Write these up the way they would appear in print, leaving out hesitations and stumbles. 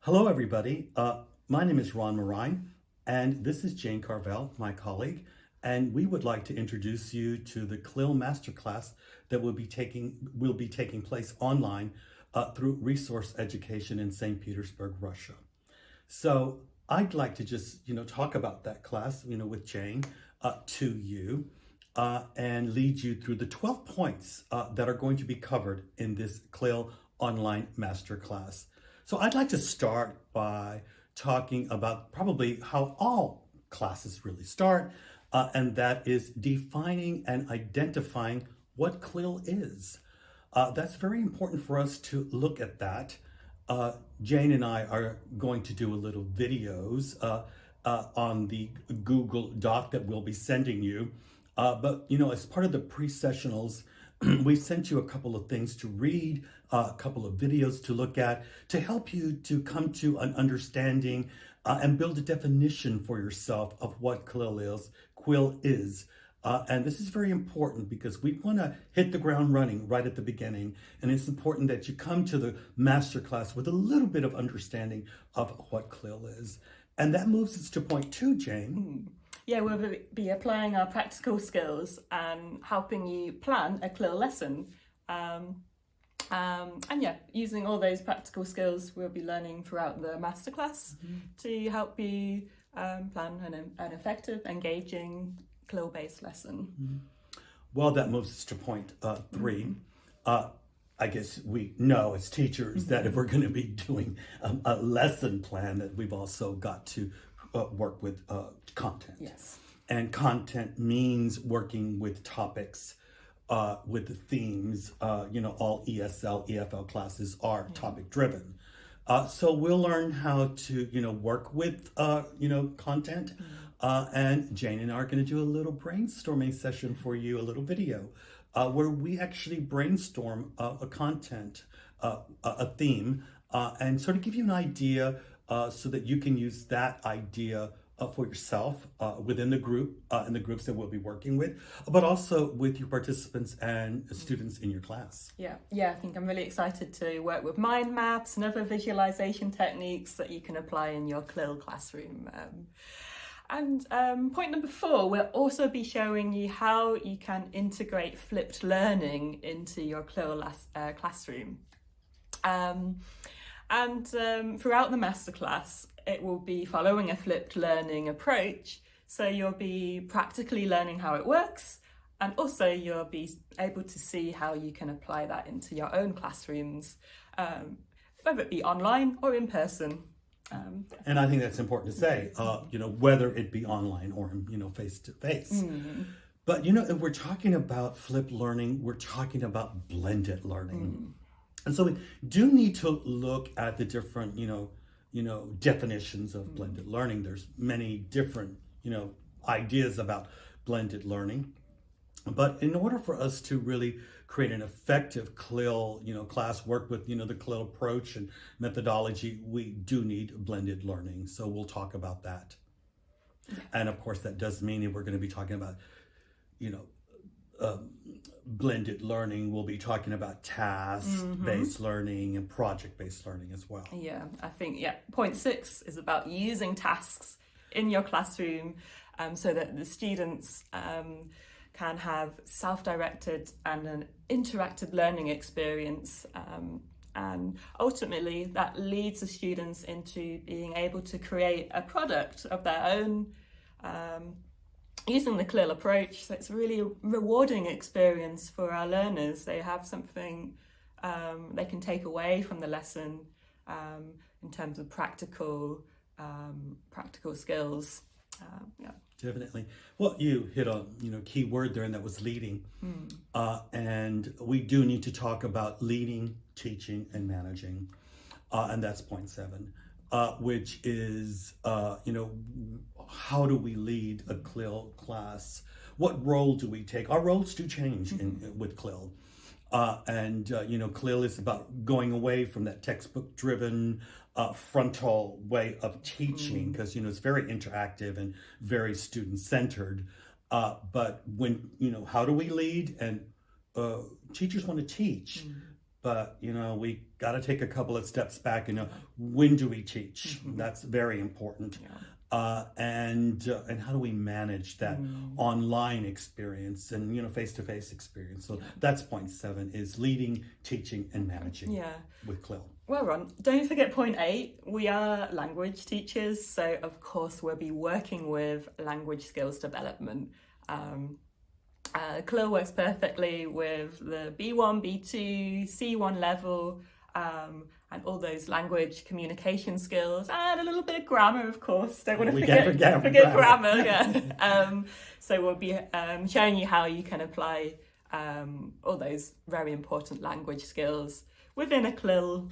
Hello, everybody. My name is Morrain, and this is Jane Carvell, my colleague, and we would like to introduce you to the CLIL Master Class that will be taking place online through Resource Education in St. Petersburg, Russia. So I'd like to just talk about that class with Jane to you and lead you through the 12 points that are going to be covered in this CLIL online master class. So I'd like to start by talking about probably how all classes really start, and that is defining and identifying what CLIL is. That's very important for us to look at that. Jane and I are going to do a little videos on the Google Doc that we'll be sending you. But as part of the pre-sessionals, we sent you a couple of things to read, a couple of videos to look at, to help you to come to an understanding and build a definition for yourself of what CLIL is. And this is very important because we want to hit the ground running right at the beginning. And it's important that you come to the masterclass with a little bit of understanding of what CLIL is. And that moves us to point 2, Jane. Yeah, we'll be applying our practical skills and helping you plan a CLIL lesson. And yeah, using all those practical skills we'll be learning throughout the masterclass to help you plan an effective, engaging CLIL-based lesson. Well, that moves us to point 3. I guess we know as teachers that if we're going to be doing a lesson plan, that we've also got to work with content. Yes. And content means working with topics, with the themes. All ESL, EFL classes are topic driven. So we'll learn how to, work with, content. And Jane and I are going to do a little brainstorming session for you, a little video, where we actually brainstorm a content, a theme, and sort of give you an idea so that you can use that idea for yourself within the group and the groups that we'll be working with, but also with your participants and students in your class. Yeah, I think I'm really excited to work with mind maps and other visualization techniques that you can apply in your CLIL classroom. And point number 4, we'll also be showing you how you can integrate flipped learning into your CLIL classroom. And throughout the masterclass, it will be following a flipped learning approach. So you'll be practically learning how it works, and also you'll be able to see how you can apply that into your own classrooms, whether it be online or in person. And I think that's important to say, whether it be online or, face to face. But, if we're talking about flipped learning, we're talking about blended learning. And so we do need to look at the different, definitions of blended learning. There's many different, ideas about blended learning. But in order for us to really create an effective CLIL, class, work with, the CLIL approach and methodology, we do need blended learning. So we'll talk about that. And of course, that does mean that we're going to be talking about, blended learning. We'll be talking about task-based learning and project-based learning as well. Yeah, I think, point 6 is about using tasks in your classroom so that the students can have self-directed and an interactive learning experience. And ultimately, that leads the students into being able to create a product of their own using the CLIL approach. So it's a really rewarding experience for our learners. They have something they can take away from the lesson in terms of practical skills. Definitely. Well, you hit a key word there, and that was leading. And we do need to talk about leading, teaching, and managing. And that's point 7, which is how do we lead a CLIL class? What role do we take? Our roles do change with CLIL. CLIL is about going away from that textbook-driven frontal way of teaching, because it's very interactive and very student-centered. But when how do we lead? And teachers want to teach, but we got to take a couple of steps back. When do we teach? That's very important. And how do we manage that online experience and face-to-face experience? So that's point 7 is leading, teaching, and managing with CLIL. Well, Ron, don't forget point 8. We are language teachers, so of course we'll be working with language skills development. CLIL works perfectly with the B1, B2, C1 level, and all those language communication skills, and a little bit of grammar, of course. Don't want to forget grammar. So we'll be showing you how you can apply all those very important language skills within a CLIL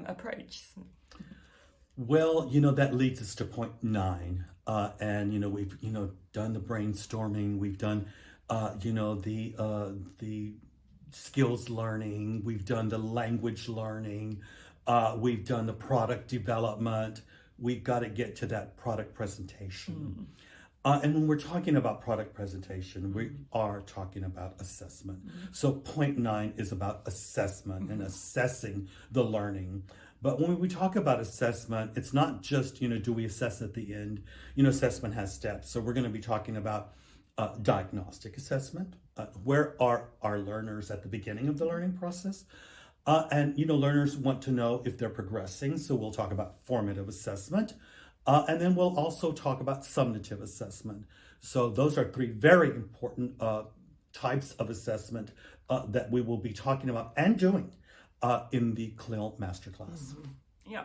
approach. Well, that leads us to point 9. And, we've, done the brainstorming. We've done, the skills learning. We've done the language learning. We've done the product development. We've got to get to that product presentation. And when we're talking about product presentation, we are talking about assessment. So point 9 is about assessment and assessing the learning. But when we talk about assessment, it's not just, do we assess at the end? Assessment has steps. So we're going to be talking about diagnostic assessment. Where are our learners at the beginning of the learning process? And learners want to know if they're progressing. So we'll talk about formative assessment. And then we'll also talk about summative assessment. So those are 3 very important types of assessment that we will be talking about and doing in the CLIL Master Class. Yeah.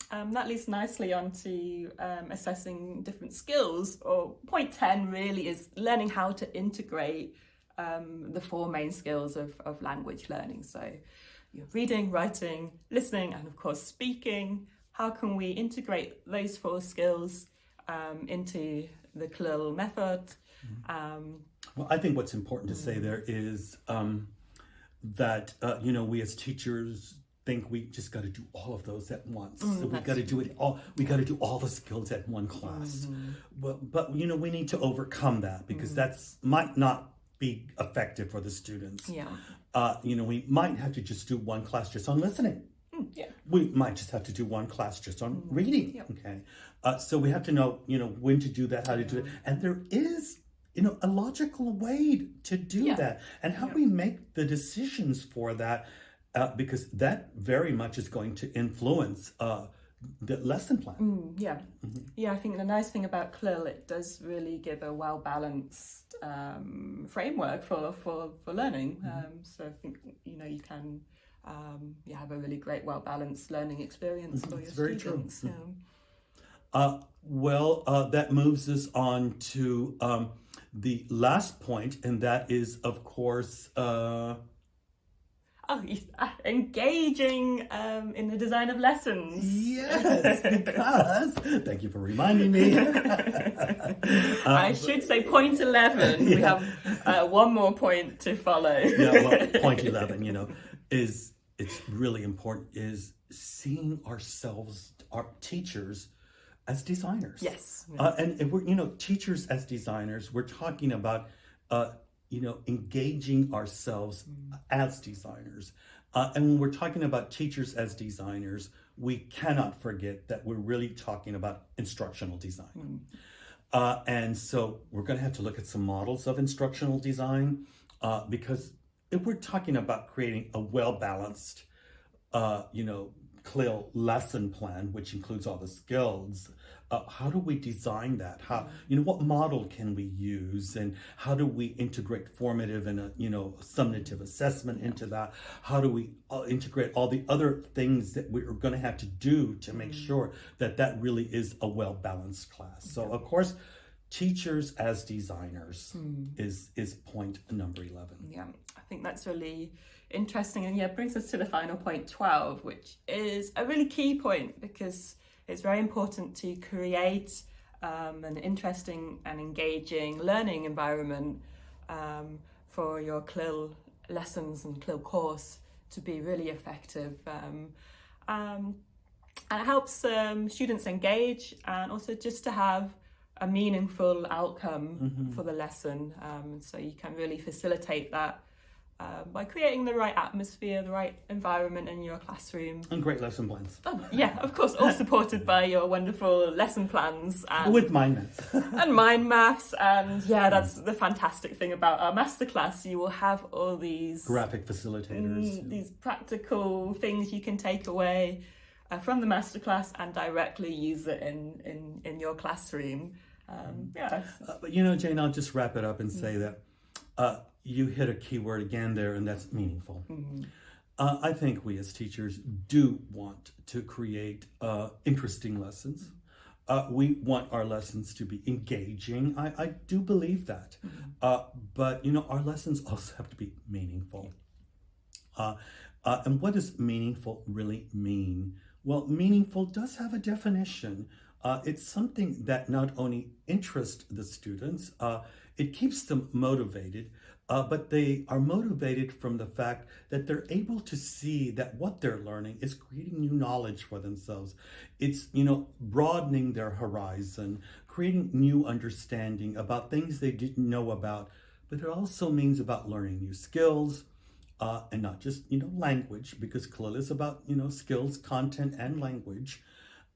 That leads nicely on to assessing different skills, or point 10 really is learning how to integrate the 4 main skills of language learning. So you're reading, writing, listening, and of course speaking. How can we integrate those 4 skills into the CLIL method? Well, I think what's important to say there is that, we as teachers think we just got to do all of those at once. So we got to do it all. We got to do all the skills at one class. But we need to overcome that because that's might not be effective for the students. We might have to just do one class just on listening. We might just have to do one class just on reading. Okay. So we have to know, when to do that, how to do it. And there is, a logical way to do that. And how we make the decisions for that, because that very much is going to influence the lesson plan. I think the nice thing about CLIL, it does really give a well-balanced framework for learning. So I think, you can have a really great, well-balanced learning experience for your students. Very true. That moves us on to the last point, and that is, of course, engaging in the design of lessons. Yes, because, thank you for reminding me. I should say point 11. We have one more point to follow. Point 11, it's really important, is seeing ourselves, our teachers, as designers. Yes. And if we're, teachers as designers, we're talking about, engaging ourselves as designers. And when we're talking about teachers as designers, we cannot forget that we're really talking about instructional design. And so we're going to have to look at some models of instructional design, because if we're talking about creating a well-balanced, CLIL lesson plan, which includes all the skills, how do we design that? How, what model can we use, and how do we integrate formative and summative assessment into that? How do we integrate all the other things that we're going to have to do to make sure that really is a well-balanced class? So of course, teachers as designers is point number 11. Yeah, I think that's really interesting, and brings us to the final point 12, which is a really key point, because it's very important to create an interesting and engaging learning environment for your CLIL lessons and CLIL course to be really effective. And it helps students engage, and also just to have a meaningful outcome for the lesson. So you can really facilitate that by creating the right atmosphere, the right environment in your classroom. And great lesson plans. Oh, yeah, of course, all supported by your wonderful lesson plans. And, With mind maps. and mind maths. And yeah, that's the fantastic thing about our masterclass. You will have all these Graphic facilitators. these practical things you can take away from the masterclass and directly use it in your classroom. But Jane, I'll just wrap it up and say that you hit a key word again there, and that's meaningful. I think we as teachers do want to create interesting lessons. We want our lessons to be engaging. I do believe that. But, our lessons also have to be meaningful. And what does meaningful really mean? Well, meaningful does have a definition. It's something that not only interests the students, it keeps them motivated, but they are motivated from the fact that they're able to see that what they're learning is creating new knowledge for themselves. It's, broadening their horizon, creating new understanding about things they didn't know about, but it also means about learning new skills, and not just, language, because CLIL is about, skills, content, and language.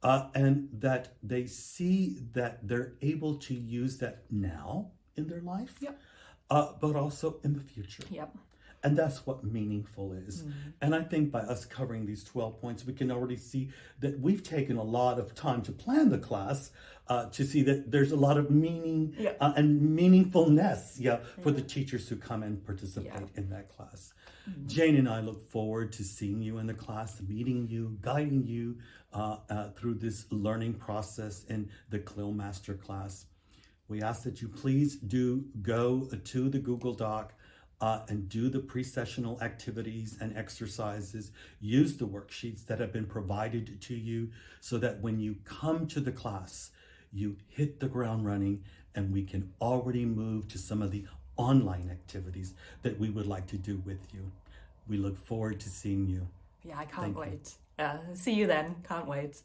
And that they see that they're able to use that now in their life, but also in the future. And that's what meaningful is. And I think by us covering these 12 points, we can already see that we've taken a lot of time to plan the class, to see that there's a lot of meaning and meaningfulness for the teachers who come and participate in that class. Jane and I look forward to seeing you in the class, meeting you, guiding you through this learning process in the CLIL Master Class. We ask that you please do go to the Google Doc and do the pre-sessional activities and exercises. Use the worksheets that have been provided to you so that when you come to the class, you hit the ground running and we can already move to some of the online activities that we would like to do with you. We look forward to seeing you. Yeah, I can't wait. See you then. Can't wait.